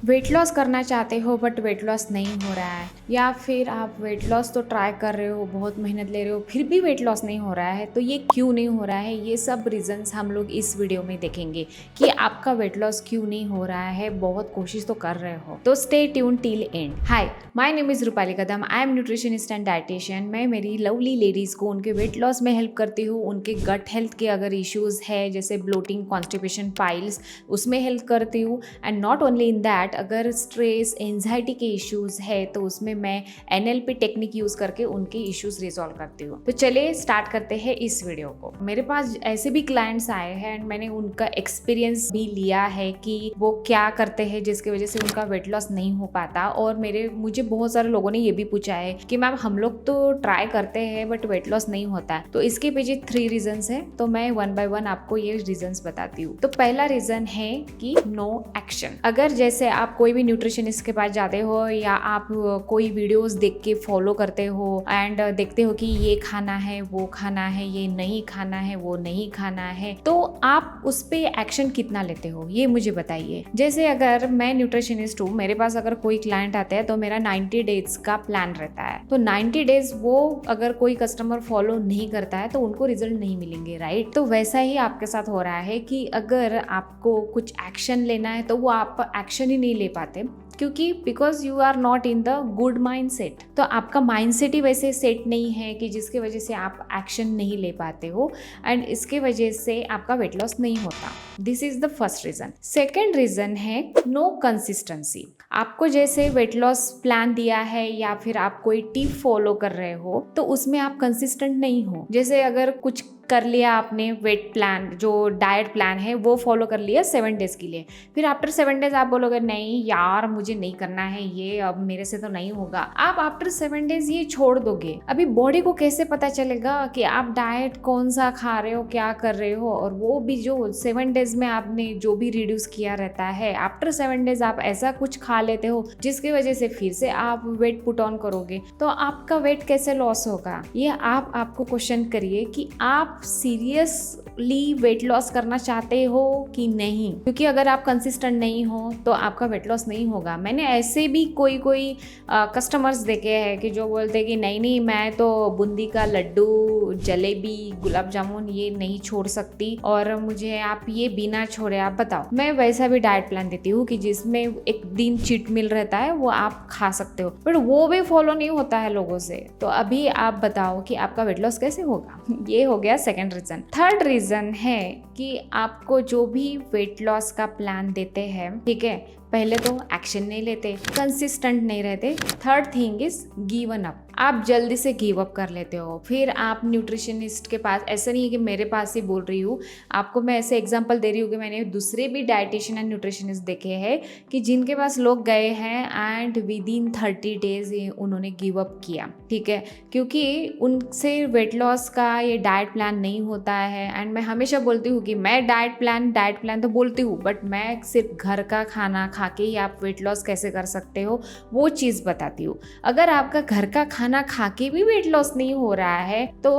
Weight loss करना चाहते हो बट वेट लॉस नहीं हो रहा है, या फिर आप वेट लॉस तो ट्राई कर रहे हो, बहुत मेहनत ले रहे हो, फिर भी वेट लॉस नहीं हो रहा है, तो ये क्यों नहीं हो रहा है, ये सब रीजंस हम लोग इस वीडियो में देखेंगे कि आपका वेट लॉस क्यों नहीं हो रहा है। बहुत कोशिश तो कर रहे हो, तो stay tune till and. Hi, my name is Rupali Kadam, I am nutritionist and dietitian. मैं मेरी लवली लेडीज को उनके वेट लॉस में हेल्प करती हूँ। उनके गट हेल्थ के अगर इश्यूज है जैसे ब्लोटिंग, कॉन्स्टिपेशन, पाइल्स, उसमें हेल्प करती हूँ। And not only in that, अगर स्ट्रेस, एंजाइटी के इश्यूज है तो उसमें मैं NLP टेक्निक यूज करके उनके इश्यूज रिजॉल्व करती हूँ। तो चलिए स्टार्ट करते हैं इस वीडियो को। मेरे पास ऐसे भी क्लाइंट्स आए हैं एंड मैंने उनका एक्सपीरियंस भी लिया है कि वो क्या करते हैं जिसकी वजह से उनका वेट लॉस नहीं हो पाता। और मुझे बहुत सारे लोगों ने ये भी पूछा है कि मैम हम लोग तो ट्राई करते हैं बट वेट लॉस नहीं होता। तो इसके पीछे 3 रीजंस है, तो मैं 1 बाय 1 आपको ये रीजंस बताती हूँ। तो पहला रीजन है कि नो एक्शन। अगर जैसे आप कोई भी न्यूट्रिशनिस्ट के पास जाते हो या आप कोई वीडियोस देख के फॉलो करते हो एंड देखते हो कि ये खाना है, वो खाना है, ये नहीं खाना है, वो नहीं खाना है, तो आप उस पे एक्शन कितना लेते हो ये मुझे बताइए। जैसे अगर मैं न्यूट्रिशनिस्ट हूँ, मेरे पास अगर कोई क्लाइंट आता है तो मेरा 90 डेज का प्लान रहता है। तो 90 डेज वो अगर कोई कस्टमर फॉलो नहीं करता है तो उनको रिजल्ट नहीं मिलेंगे, राइट। तो वैसा ही आपके साथ हो रहा है कि अगर आपको कुछ एक्शन लेना है तो वो आप एक्शन ही नहीं ले पाते, क्योंकि because you are not in the good mind set. तो आपका माइंड सेट ही वैसे सेट नहीं है कि जिसकी वजह से आप एक्शन नहीं ले पाते हो एंड इसके वजह से आपका वेट लॉस नहीं होता। This is the first reason. Second reason है नो कंसिस्टेंसी। आपको जैसे वेट लॉस प्लान दिया है या फिर आप कोई टिप फॉलो कर रहे हो तो उसमें आप कंसिस्टेंट नहीं हो। जैसे अगर कुछ कर लिया आपने, वेट प्लान जो डाइट प्लान है वो फॉलो कर लिया 7 डेज के लिए, फिर आफ्टर 7 डेज आप बोलोगे नहीं यार मुझे नहीं करना है ये, अब मेरे से तो नहीं होगा। आप आफ्टर 7 डेज ये छोड़ दोगे। अभी बॉडी को कैसे पता चलेगा कि आप डाइट कौन सा खा रहे हो, क्या कर रहे हो। और वो भी जो 7 डेज में आपने जो भी रिड्यूस किया रहता है, आफ्टर 7 डेज आप ऐसा कुछ खा लेते हो जिसकी वजह से फिर से आप वेट पुट ऑन करोगे, तो आपका वेट कैसे लॉस होगा। ये आपको क्वेश्चन करिए कि आप सीरियसली वेट लॉस करना चाहते हो कि नहीं, क्योंकि अगर आप कंसिस्टेंट नहीं हो तो आपका वेट लॉस नहीं होगा। मैंने ऐसे भी कोई कस्टमर्स देखे हैं कि जो बोलते हैं कि नहीं मैं तो बूंदी का लड्डू, जलेबी, गुलाब जामुन ये नहीं छोड़ सकती और मुझे आप ये बिना छोड़े आप बताओ। मैं वैसा भी डाइट प्लान देती हूँ कि जिसमें एक दिन चीट मील रहता है, वो आप खा सकते हो, बट वो भी फॉलो नहीं होता है लोगों से। तो अभी आप बताओ कि आपका वेट लॉस कैसे होगा। ये हो गया सेकेंड रीजन। थर्ड रीजन है कि आपको जो भी वेट लॉस का प्लान देते हैं, ठीक है, पहले तो एक्शन नहीं लेते, कंसिस्टेंट नहीं रहते। Third thing is given up. आप जल्दी से गिव अप कर लेते हो। फिर आप न्यूट्रिशनिस्ट के पास, ऐसा नहीं है कि मेरे पास ही बोल रही हूँ, आपको मैं ऐसे एग्जांपल दे रही हूँ कि मैंने दूसरे भी डाइटिशियन एंड न्यूट्रिशनिस्ट देखे हैं कि जिनके पास लोग गए हैं एंड विद इन 30 डेज उन्होंने गिव अप किया, ठीक है, क्योंकि उनसे वेट लॉस का ये डाइट प्लान नहीं होता है। एंड मैं हमेशा बोलती हूँ कि मैं डाइट प्लान तो बोलती हूँ, बट मैं सिर्फ घर का खाना खा के ही आप वेट लॉस कैसे कर सकते हो वो चीज़ बताती हूँ। अगर आपका घर का खाना खा के भी वेट लॉस नहीं हो रहा है तो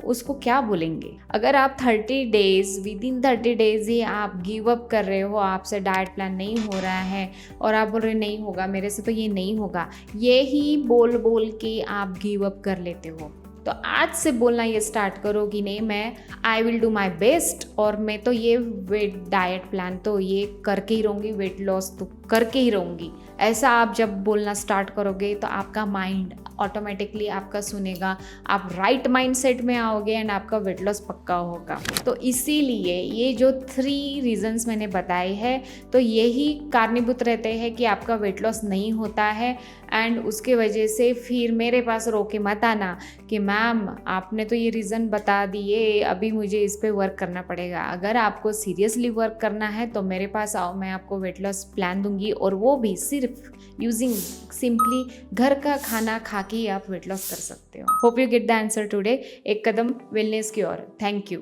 उसको क्या बोलेंगे। अगर आप 30 डेज, विद इन 30 डेज ही आप गिव अप कर रहे हो, आपसे डाइट प्लान नहीं हो रहा है और आप बोल रहे नहीं होगा मेरे से, तो ये नहीं होगा, ये ही बोल के आप गिव अप कर लेते हो। तो आज से बोलना ये स्टार्ट करो कि नहीं मैं I will do my best और मैं तो ये वेट डाइट प्लान तो ये करके ही रहूँगी, वेट लॉस तो करके ही रहूँगी। ऐसा आप जब बोलना स्टार्ट करोगे तो आपका माइंड ऑटोमेटिकली आपका सुनेगा, आप राइट माइंडसेट में आओगे एंड आपका वेट लॉस पक्का होगा। तो इसीलिए ये जो 3 रीजंस मैंने बताए हैं, तो यही कारणीभूत रहते हैं कि आपका वेट लॉस नहीं होता है। एंड उसके वजह से फिर मेरे पास रो के मत आना कि मैम आपने तो ये रीज़न बता दिए, अभी मुझे इस पे वर्क करना पड़ेगा। अगर आपको सीरियसली वर्क करना है तो मेरे पास आओ, मैं आपको वेट लॉस प्लान दूंगी, और वो भी सिर्फ यूजिंग सिंपली घर का खाना खा के ही आप वेट लॉस कर सकते हो। Hope you get the answer today. एक कदम वेलनेस की ओर। Thank you.